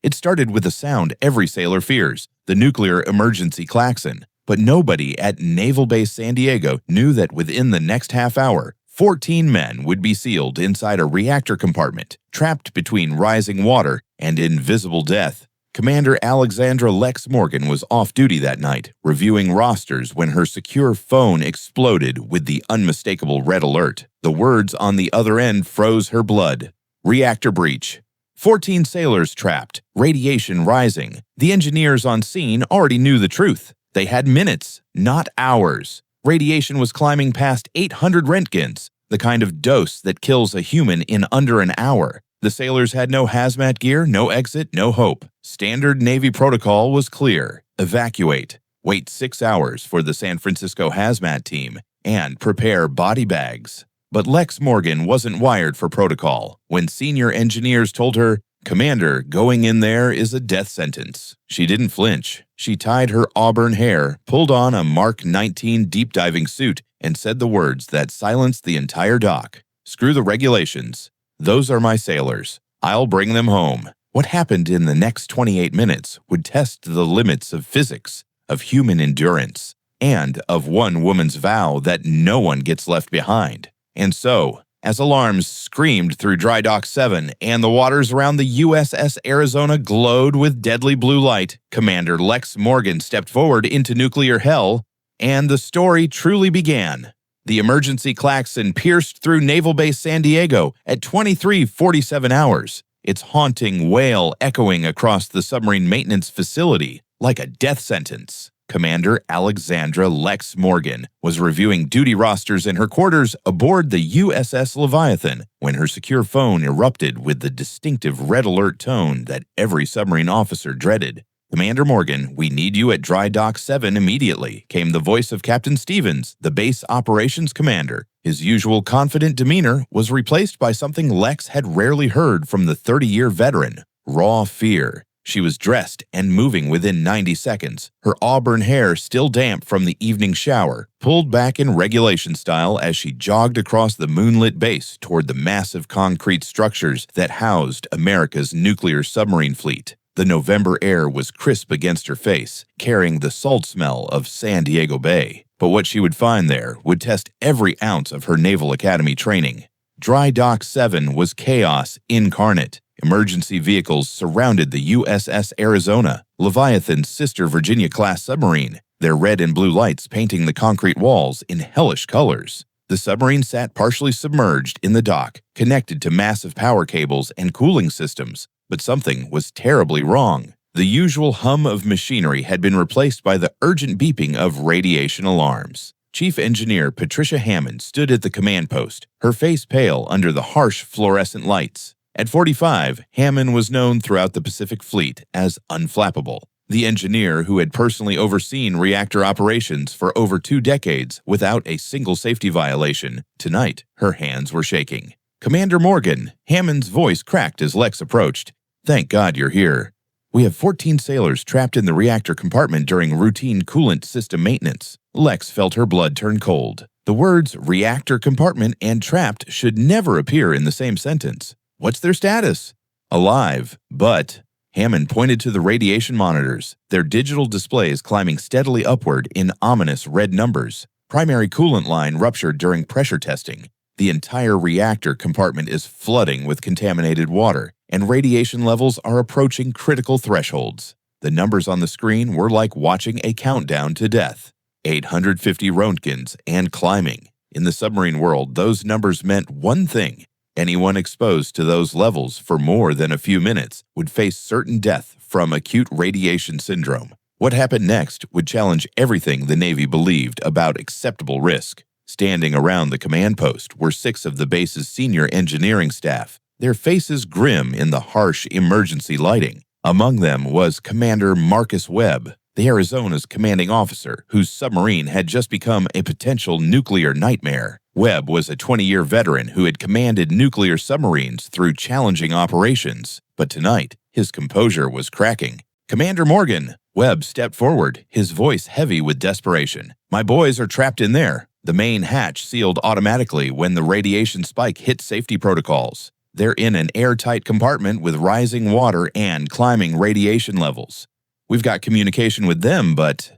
It started with a sound every sailor fears, the nuclear emergency klaxon. But nobody at Naval Base San Diego knew that within the next half hour, 14 men would be sealed inside a reactor compartment, trapped between rising water and invisible death. Commander Alexandra Lex Morgan was off duty that night, reviewing rosters when her secure phone exploded with the unmistakable red alert. The words on the other end froze her blood. Reactor breach. 14 sailors trapped, radiation rising. The engineers on scene already knew the truth. They had minutes, not hours. Radiation was climbing past 800 Roentgens, the kind of dose that kills a human in under an hour. The sailors had no hazmat gear, no exit, no hope. Standard Navy protocol was clear. Evacuate. Wait 6 hours for the San Francisco hazmat team, and prepare body bags. But Lex Morgan wasn't wired for protocol. When senior engineers told her, "Commander, going in there is a death sentence," she didn't flinch. She tied her auburn hair, pulled on a Mark 19 deep-diving suit, and said the words that silenced the entire dock. "Screw the regulations. Those are my sailors. I'll bring them home." What happened in the next 28 minutes would test the limits of physics, of human endurance, and of one woman's vow that no one gets left behind. And so, as alarms screamed through Dry Dock 7 and the waters around the USS Arizona glowed with deadly blue light, Commander Lex Morgan stepped forward into nuclear hell, and the story truly began. The emergency klaxon pierced through Naval Base San Diego at 23:47 hours, its haunting wail echoing across the submarine maintenance facility like a death sentence. Commander Alexandra Lex Morgan was reviewing duty rosters in her quarters aboard the USS Leviathan when her secure phone erupted with the distinctive red alert tone that every submarine officer dreaded. "Commander Morgan, we need you at Dry Dock 7 immediately," came the voice of Captain Stevens, the base operations commander. His usual confident demeanor was replaced by something Lex had rarely heard from the 30-year veteran: raw fear. She was dressed and moving within 90 seconds, her auburn hair still damp from the evening shower, pulled back in regulation style as she jogged across the moonlit base toward the massive concrete structures that housed America's nuclear submarine fleet. The November air was crisp against her face, carrying the salt smell of San Diego Bay. But what she would find there would test every ounce of her Naval Academy training. Dry Dock 7 was chaos incarnate. Emergency vehicles surrounded the USS Arizona, Leviathan's sister Virginia-class submarine, their red and blue lights painting the concrete walls in hellish colors. The submarine sat partially submerged in the dock, connected to massive power cables and cooling systems. But something was terribly wrong. The usual hum of machinery had been replaced by the urgent beeping of radiation alarms. Chief Engineer Patricia Hammond stood at the command post, her face pale under the harsh fluorescent lights. At 45, Hammond was known throughout the Pacific Fleet as unflappable, the engineer who had personally overseen reactor operations for over 2 decades without a single safety violation. Tonight, her hands were shaking. "Commander Morgan," Hammond's voice cracked as Lex approached. "Thank God you're here. We have 14 sailors trapped in the reactor compartment during routine coolant system maintenance." Lex felt her blood turn cold. The words reactor compartment and trapped should never appear in the same sentence. "What's their status?" "Alive, but..." Hammond pointed to the radiation monitors, their digital displays climbing steadily upward in ominous red numbers. "Primary coolant line ruptured during pressure testing. The entire reactor compartment is flooding with contaminated water, and radiation levels are approaching critical thresholds." The numbers on the screen were like watching a countdown to death. 850 Roentgens and climbing. In the submarine world, those numbers meant one thing: anyone exposed to those levels for more than a few minutes would face certain death from acute radiation syndrome. What happened next would challenge everything the Navy believed about acceptable risk. Standing around the command post were 6 of the base's senior engineering staff, their faces grim in the harsh emergency lighting. Among them was Commander Marcus Webb, the Arizona's commanding officer, whose submarine had just become a potential nuclear nightmare. Webb was a 20-year veteran who had commanded nuclear submarines through challenging operations, but tonight his composure was cracking. "Commander Morgan," Webb stepped forward, his voice heavy with desperation. "My boys are trapped in there." The main hatch sealed automatically when the radiation spike hit safety protocols. They're in an airtight compartment with rising water and climbing radiation levels. We've got communication with them, but—"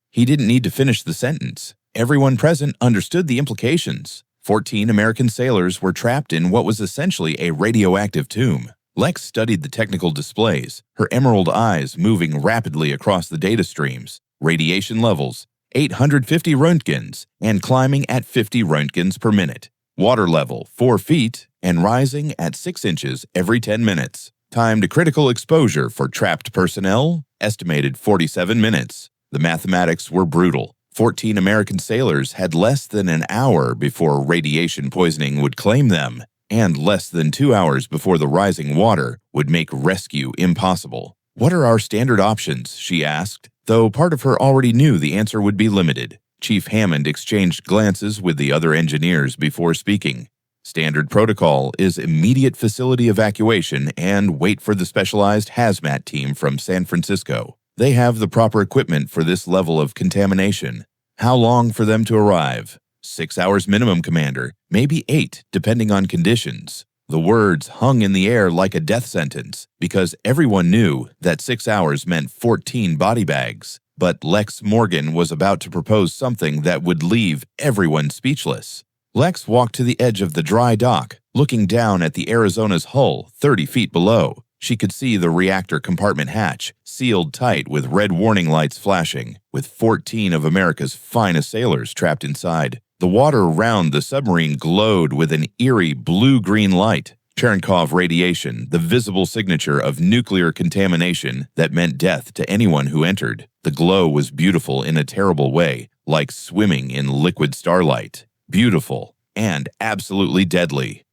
He didn't need to finish the sentence. Everyone present understood the implications. 14 American sailors were trapped in what was essentially a radioactive tomb. Lex studied the technical displays, her emerald eyes moving rapidly across the data streams. Radiation levels, 850 roentgens, and climbing at 50 roentgens per minute. Water level, 4 feet, and rising at 6 inches every 10 minutes. Time to critical exposure for trapped personnel, estimated 47 minutes. The mathematics were brutal. 14 American sailors had less than an hour before radiation poisoning would claim them, and less than 2 hours before the rising water would make rescue impossible. "What are our standard options?" she asked, though part of her already knew the answer would be limited. Chief Hammond exchanged glances with the other engineers before speaking. "Standard protocol is immediate facility evacuation and wait for the specialized hazmat team from San Francisco. They have the proper equipment for this level of contamination. How long for them to arrive?" 6 hours minimum, Commander. Maybe 8, depending on conditions. The words hung in the air like a death sentence, because everyone knew that 6 hours meant 14 body bags. But Lex Morgan was about to propose something that would leave everyone speechless. Lex walked to the edge of the dry dock, looking down at the Arizona's hull 30 feet below. She could see the reactor compartment hatch, sealed tight with red warning lights flashing, with 14 of America's finest sailors trapped inside. The water around the submarine glowed with an eerie blue-green light. Cherenkov radiation, the visible signature of nuclear contamination that meant death to anyone who entered. The glow was beautiful in a terrible way, like swimming in liquid starlight. Beautiful and absolutely deadly.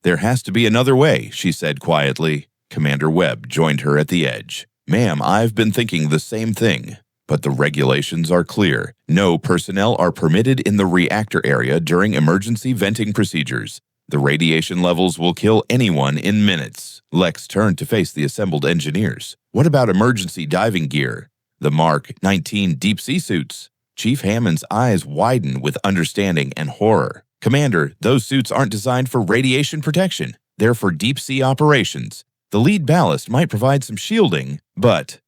"There has to be another way," she said quietly. Commander Webb joined her at the edge. "Ma'am, I've been thinking the same thing. But the regulations are clear. No personnel are permitted in the reactor area during emergency venting procedures. The radiation levels will kill anyone in minutes." Lex turned to face the assembled engineers. "What about emergency diving gear? The Mark 19 deep-sea suits?" Chief Hammond's eyes widened with understanding and horror. "Commander, those suits aren't designed for radiation protection. They're for deep-sea operations. The lead ballast might provide some shielding, but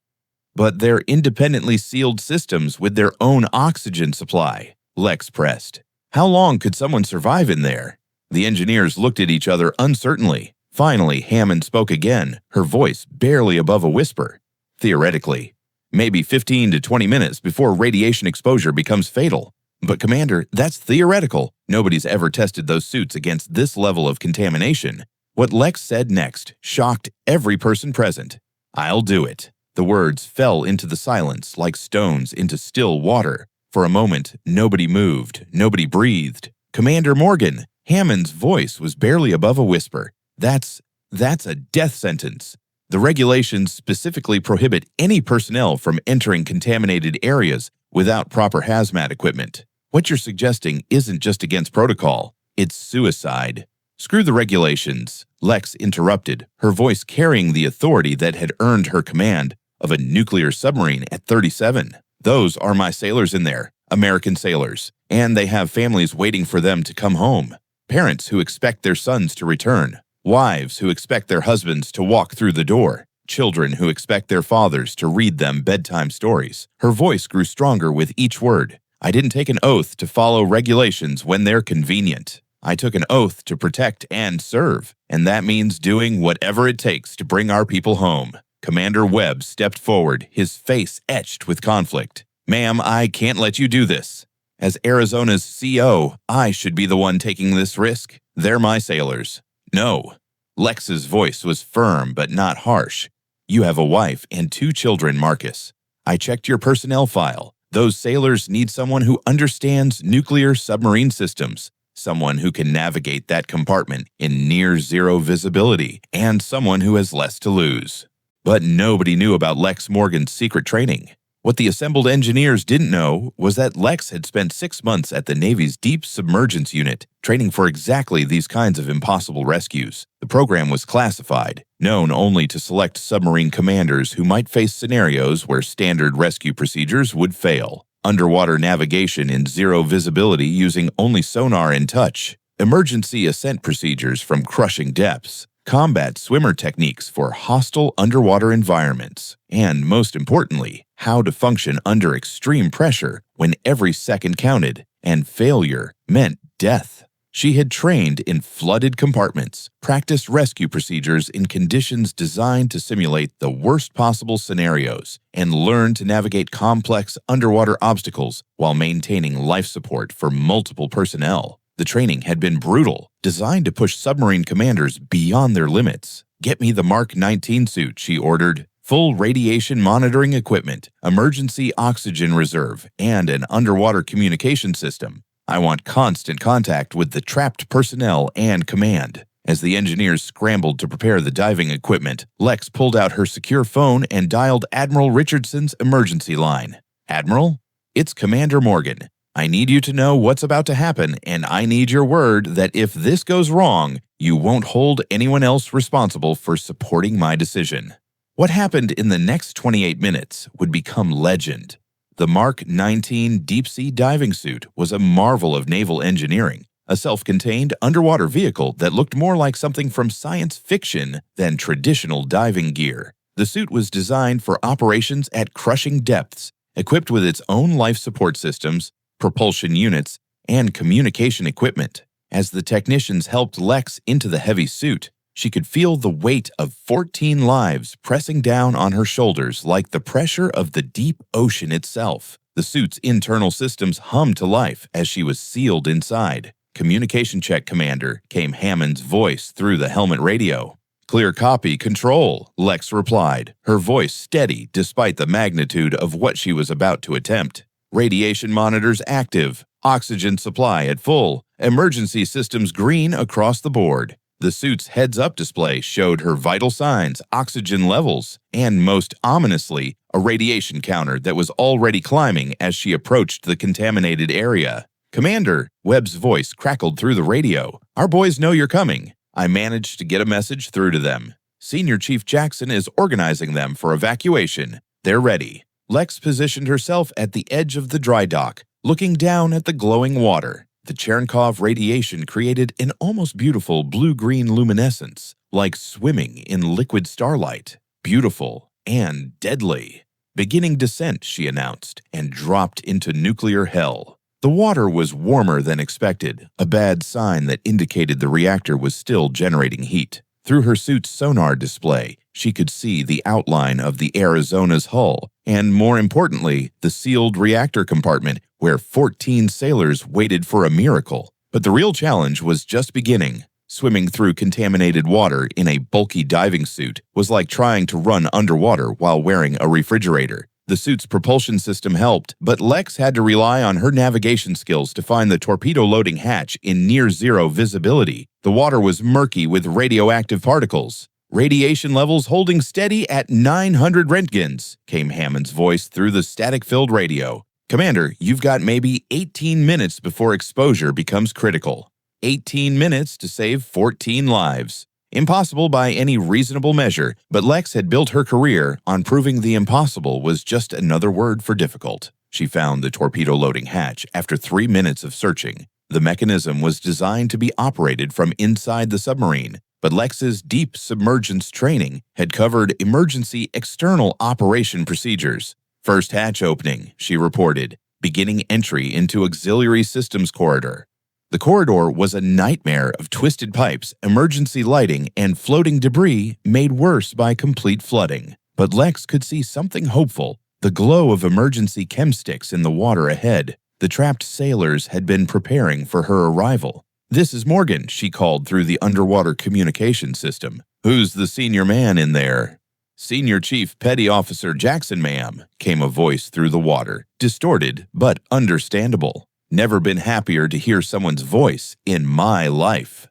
they're independently sealed systems with their own oxygen supply." Lex pressed. "How long could someone survive in there?" The engineers looked at each other uncertainly. Finally, Hammond spoke again, her voice barely above a whisper. "Theoretically, maybe 15 to 20 minutes before radiation exposure becomes fatal. But Commander, that's theoretical. Nobody's ever tested those suits against this level of contamination." What Lex said next shocked every person present. "I'll do it." The words fell into the silence like stones into still water. For a moment, nobody moved, nobody breathed. "Commander Morgan," Hammond's voice was barely above a whisper. That's a death sentence. The regulations specifically prohibit any personnel from entering contaminated areas without proper hazmat equipment. What you're suggesting isn't just against protocol, it's suicide." "Screw the regulations," Lex interrupted, her voice carrying the authority that had earned her command of a nuclear submarine at 37. "Those are my sailors in there, American sailors, and they have families waiting for them to come home. Parents who expect their sons to return. Wives who expect their husbands to walk through the door. Children who expect their fathers to read them bedtime stories." Her voice grew stronger with each word. "I didn't take an oath to follow regulations when they're convenient. I took an oath to protect and serve, and that means doing whatever it takes to bring our people home." Commander Webb stepped forward, his face etched with conflict. "Ma'am, I can't let you do this. As Arizona's CO, I should be the one taking this risk. They're my sailors." "No." Lex's voice was firm but not harsh. "You have a wife and 2 children, Marcus. I checked your personnel file. Those sailors need someone who understands nuclear submarine systems, someone who can navigate that compartment in near-zero visibility, and someone who has less to lose." But nobody knew about Lex Morgan's secret training. What the assembled engineers didn't know was that Lex had spent 6 months at the Navy's Deep Submergence Unit, training for exactly these kinds of impossible rescues. The program was classified, known only to select submarine commanders who might face scenarios where standard rescue procedures would fail. Underwater navigation in zero visibility using only sonar and touch. emergency ascent procedures from crushing depths, combat swimmer techniques for hostile underwater environments, and most importantly, how to function under extreme pressure when every second counted and failure meant death. She had trained in flooded compartments, practiced rescue procedures in conditions designed to simulate the worst possible scenarios, and learned to navigate complex underwater obstacles while maintaining life support for multiple personnel. The training had been brutal, designed to push submarine commanders beyond their limits. "Get me the Mark 19 suit," she ordered. "Full radiation monitoring equipment, emergency oxygen reserve, and an underwater communication system. I want constant contact with the trapped personnel and command." As the engineers scrambled to prepare the diving equipment, Lex pulled out her secure phone and dialed Admiral Richardson's emergency line. "Admiral, it's Commander Morgan. I need you to know what's about to happen, and I need your word that if this goes wrong, you won't hold anyone else responsible for supporting my decision." What happened in the next 28 minutes would become legend. The Mark 19 deep-sea diving suit was a marvel of naval engineering, a self-contained underwater vehicle that looked more like something from science fiction than traditional diving gear. The suit was designed for operations at crushing depths, equipped with its own life support systems, propulsion units, and communication equipment. As the technicians helped Lex into the heavy suit, she could feel the weight of 14 lives pressing down on her shoulders like the pressure of the deep ocean itself. The suit's internal systems hummed to life as she was sealed inside. "Communication check, Commander," came Hammond's voice through the helmet radio. "Clear copy, Control," Lex replied, her voice steady despite the magnitude of what she was about to attempt. "Radiation monitors active, oxygen supply at full, emergency systems green across the board." The suit's heads-up display showed her vital signs, oxygen levels, and most ominously, a radiation counter that was already climbing as she approached the contaminated area. "Commander," Webb's voice crackled through the radio. "Our boys know you're coming. I managed to get a message through to them. Senior Chief Jackson is organizing them for evacuation. They're ready." Lex positioned herself at the edge of the dry dock, looking down at the glowing water. The Cherenkov radiation created an almost beautiful blue-green luminescence, like swimming in liquid starlight. Beautiful and deadly. "Beginning descent," she announced, and dropped into nuclear hell. The water was warmer than expected, a bad sign that indicated the reactor was still generating heat. Through her suit's sonar display, she could see the outline of the Arizona's hull, and more importantly, the sealed reactor compartment where 14 sailors waited for a miracle. But the real challenge was just beginning. Swimming through contaminated water in a bulky diving suit was like trying to run underwater while wearing a refrigerator. The suit's propulsion system helped, but Lex had to rely on her navigation skills to find the torpedo-loading hatch in near-zero visibility. The water was murky with radioactive particles. "Radiation levels holding steady at 900 Roentgens," came Hammond's voice through the static-filled radio. "Commander, you've got maybe 18 minutes before exposure becomes critical. 18 minutes to save 14 lives." Impossible by any reasonable measure, but Lex had built her career on proving the impossible was just another word for difficult. She found the torpedo-loading hatch after 3 minutes of searching. The mechanism was designed to be operated from inside the submarine, but Lex's deep submergence training had covered emergency external operation procedures. "First hatch opening," she reported, beginning entry into auxiliary systems corridor. The corridor was a nightmare of twisted pipes, emergency lighting, and floating debris made worse by complete flooding. But Lex could see something hopeful, the glow of emergency chem sticks in the water ahead. The trapped sailors had been preparing for her arrival. "This is Morgan," she called through the underwater communication system. "Who's the senior man in there?" "Senior Chief Petty Officer Jackson, ma'am," came a voice through the water, distorted but understandable. "Never been happier to hear someone's voice in my life."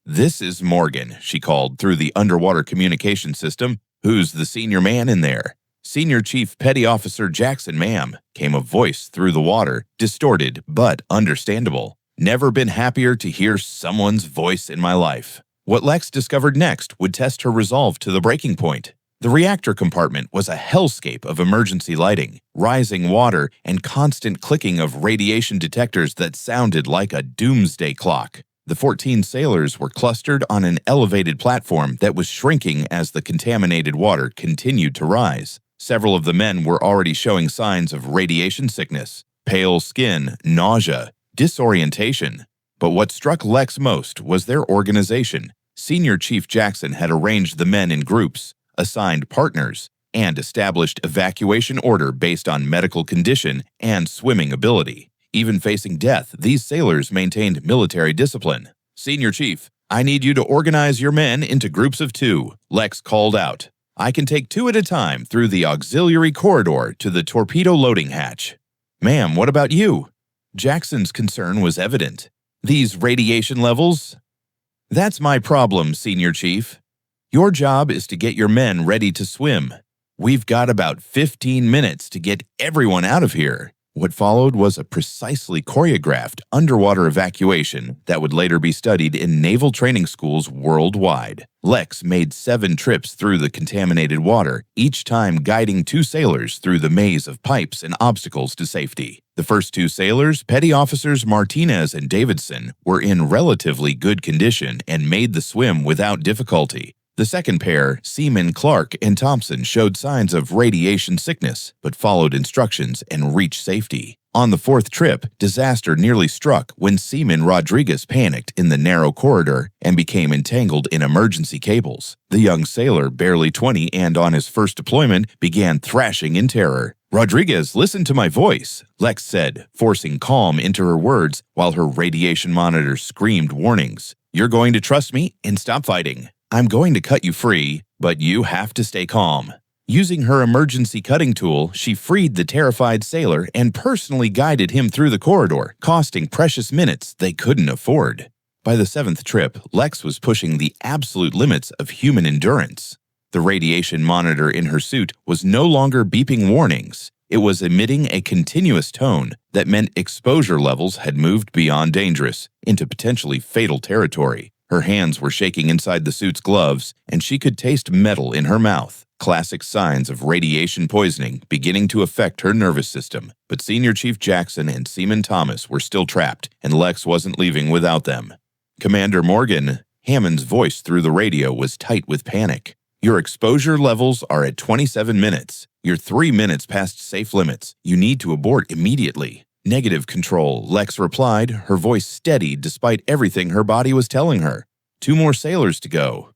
"This is Morgan," she called through the underwater communication system. "Who's the senior man in there?" "Senior Chief Petty Officer Jackson, ma'am," came a voice through the water, distorted but understandable. "Never been happier to hear someone's voice in my life." What Lex discovered next would test her resolve to the breaking point. The reactor compartment was a hellscape of emergency lighting, rising water, and constant clicking of radiation detectors that sounded like a doomsday clock. The 14 sailors were clustered on an elevated platform that was shrinking as the contaminated water continued to rise. Several of the men were already showing signs of radiation sickness, pale skin, nausea, disorientation. But what struck Lex most was their organization. Senior Chief Jackson had arranged the men in groups, assigned partners, and established evacuation order based on medical condition and swimming ability. Even facing death, these sailors maintained military discipline. "Senior Chief, I need you to organize your men into groups of 2, Lex called out. "I can take 2 at a time through the auxiliary corridor to the torpedo loading hatch." "Ma'am, what about you?" Jackson's concern was evident. "These radiation levels?" "That's my problem, Senior Chief. Your job is to get your men ready to swim. We've got about 15 minutes to get everyone out of here." What followed was a precisely choreographed underwater evacuation that would later be studied in naval training schools worldwide. Lex made 7 trips through the contaminated water, each time guiding 2 sailors through the maze of pipes and obstacles to safety. The first 2 sailors, Petty Officers Martinez and Davidson, were in relatively good condition and made the swim without difficulty. The second pair, Seaman Clark and Thompson, showed signs of radiation sickness, but followed instructions and reached safety. On the 4th trip, disaster nearly struck when Seaman Rodriguez panicked in the narrow corridor and became entangled in emergency cables. The young sailor, barely 20 and on his first deployment, began thrashing in terror. "Rodriguez, listen to my voice," Lex said, forcing calm into her words while her radiation monitor screamed warnings. "You're going to trust me and stop fighting. I'm going to cut you free, but you have to stay calm." Using her emergency cutting tool, she freed the terrified sailor and personally guided him through the corridor, costing precious minutes they couldn't afford. By the 7th trip, Lex was pushing the absolute limits of human endurance. The radiation monitor in her suit was no longer beeping warnings. It was emitting a continuous tone that meant exposure levels had moved beyond dangerous into potentially fatal territory. Her hands were shaking inside the suit's gloves, and she could taste metal in her mouth. Classic signs of radiation poisoning beginning to affect her nervous system. But Senior Chief Jackson and Seaman Thomas were still trapped, and Lex wasn't leaving without them. "Commander Morgan," Hammond's voice through the radio was tight with panic. "Your exposure levels are at 27 minutes. You're 3 minutes past safe limits. You need to abort immediately." "Negative control," Lex replied, her voice steady despite everything her body was telling her. 2 more sailors to go.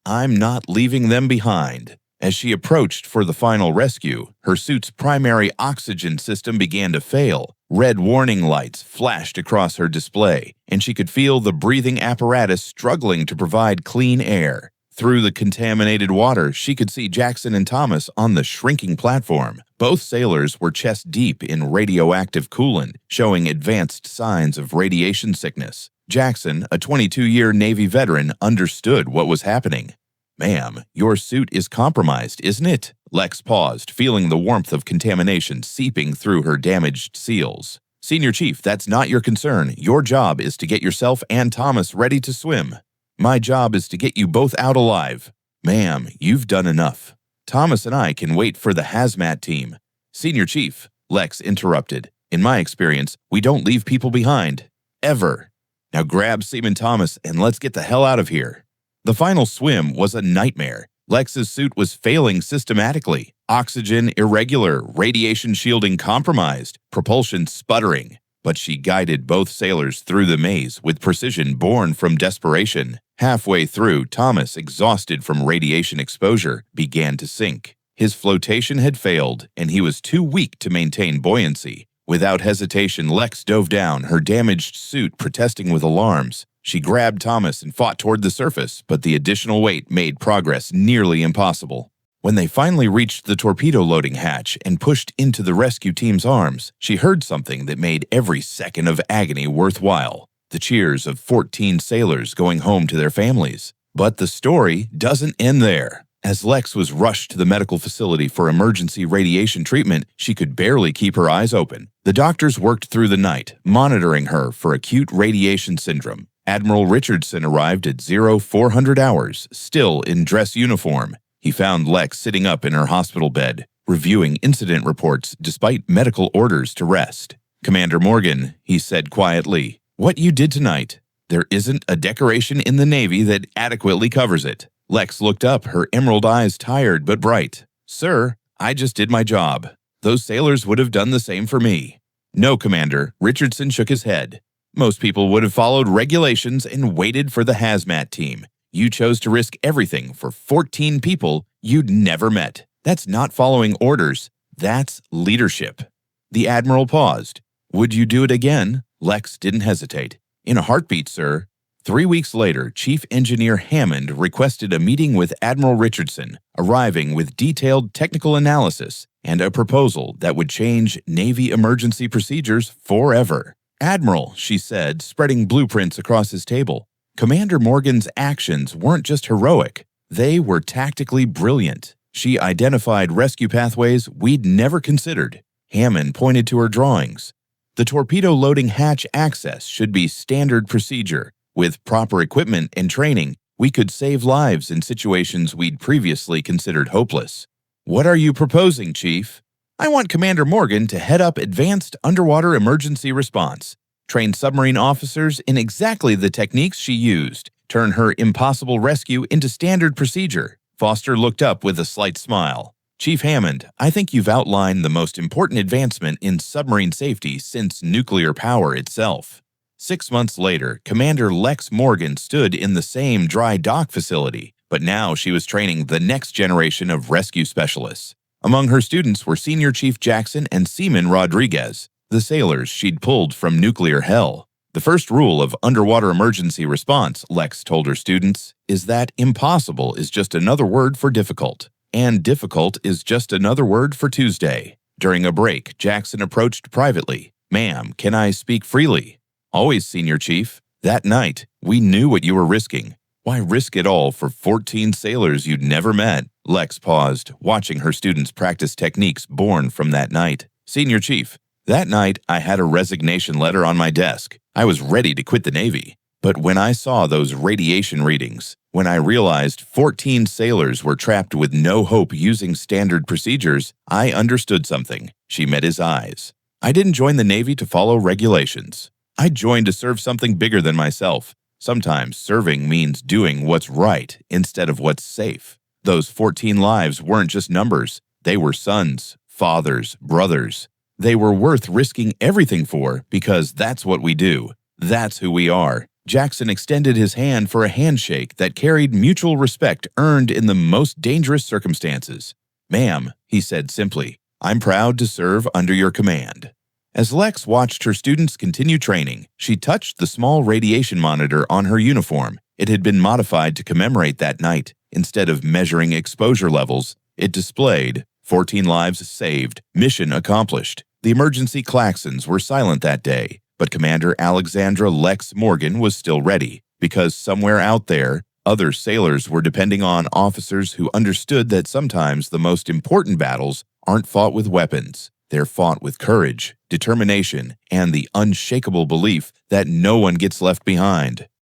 "I'm not leaving them behind." As she approached for the final rescue, her suit's primary oxygen system began to fail. Red warning lights flashed across her display, and she could feel the breathing apparatus struggling to provide clean air. Through the contaminated water, she could see Jackson and Thomas on the shrinking platform. Both sailors were chest deep in radioactive coolant, showing advanced signs of radiation sickness. Jackson, a 22-year Navy veteran, understood what was happening. "Ma'am, your suit is compromised, isn't it?" Lex paused, feeling the warmth of contamination seeping through her damaged seals. "Senior Chief, that's not your concern. Your job is to get yourself and Thomas ready to swim. My job is to get you both out alive." "Ma'am, you've done enough. Thomas and I can wait for the hazmat team." "Senior Chief," Lex interrupted, "in my experience, we don't leave people behind. Ever. Now grab Seaman Thomas and let's get the hell out of here." The final swim was a nightmare. Lex's suit was failing systematically. Oxygen irregular, radiation shielding compromised, propulsion sputtering. But she guided both sailors through the maze with precision born from desperation. Halfway through, Thomas, exhausted from radiation exposure, began to sink. His flotation had failed, and he was too weak to maintain buoyancy. Without hesitation, Lex dove down, her damaged suit protesting with alarms. She grabbed Thomas and fought toward the surface, but the additional weight made progress nearly impossible. When they finally reached the torpedo loading hatch and pushed into the rescue team's arms, she heard something that made every second of agony worthwhile: the cheers of 14 sailors going home to their families. But the story doesn't end there. As Lex was rushed to the medical facility for emergency radiation treatment, she could barely keep her eyes open. The doctors worked through the night, monitoring her for acute radiation syndrome. Admiral Richardson arrived at 0400 hours, still in dress uniform. He found Lex sitting up in her hospital bed, reviewing incident reports despite medical orders to rest. "Commander Morgan," he said quietly, "what you did tonight, There isn't a decoration in the Navy that adequately covers it. Lex looked up, her emerald eyes tired but bright. Sir, I just did my job. Those sailors would have done the same for me. No, Commander, Richardson shook his head. Most people would have followed regulations and waited for the hazmat team. You chose to risk everything for 14 people you'd never met. That's not following orders. That's leadership. The Admiral paused. Would you do it again? Lex didn't hesitate. In a heartbeat, sir. 3 weeks later, Chief Engineer Hammond requested a meeting with Admiral Richardson, arriving with detailed technical analysis and a proposal that would change Navy emergency procedures forever. Admiral, she said, spreading blueprints across his table. Commander Morgan's actions weren't just heroic. They were tactically brilliant. She identified rescue pathways we'd never considered. Hammond pointed to her drawings. The torpedo loading hatch access should be standard procedure. With proper equipment and training, we could save lives in situations we'd previously considered hopeless. What are you proposing, Chief? I want Commander Morgan to head up Advanced Underwater Emergency Response, train submarine officers in exactly the techniques she used, turn her impossible rescue into standard procedure. Foster looked up with a slight smile. Chief Hammond, I think you've outlined the most important advancement in submarine safety since nuclear power itself. 6 months later, Commander Lex Morgan stood in the same dry dock facility, but now she was training the next generation of rescue specialists. Among her students were Senior Chief Jackson and Seaman Rodriguez, the sailors she'd pulled from nuclear hell. The first rule of underwater emergency response, Lex told her students, is that impossible is just another word for difficult, and difficult is just another word for Tuesday. During a break, Jackson approached privately. Ma'am, can I speak freely? Always, Senior Chief. That night, we knew what you were risking. Why risk it all for 14 sailors you'd never met? Lex paused, watching her students practice techniques born from that night. Senior Chief, that night I had a resignation letter on my desk. I was ready to quit the Navy. But when I saw those radiation readings, when I realized 14 sailors were trapped with no hope using standard procedures, I understood something. She met his eyes. I didn't join the Navy to follow regulations. I joined to serve something bigger than myself. Sometimes serving means doing what's right instead of what's safe. Those 14 lives weren't just numbers. They were sons, fathers, brothers. They were worth risking everything for because that's what we do. That's who we are. Jackson extended his hand for a handshake that carried mutual respect earned in the most dangerous circumstances. Ma'am, he said simply, I'm proud to serve under your command. As Lex watched her students continue training, she touched the small radiation monitor on her uniform. It had been modified to commemorate that night. Instead of measuring exposure levels, it displayed 14 lives saved, mission accomplished. The emergency klaxons were silent that day, but Commander Alexandra Lex Morgan was still ready, because somewhere out there, other sailors were depending on officers who understood that sometimes the most important battles aren't fought with weapons. They're fought with courage, determination, and the unshakable belief that no one gets left behind.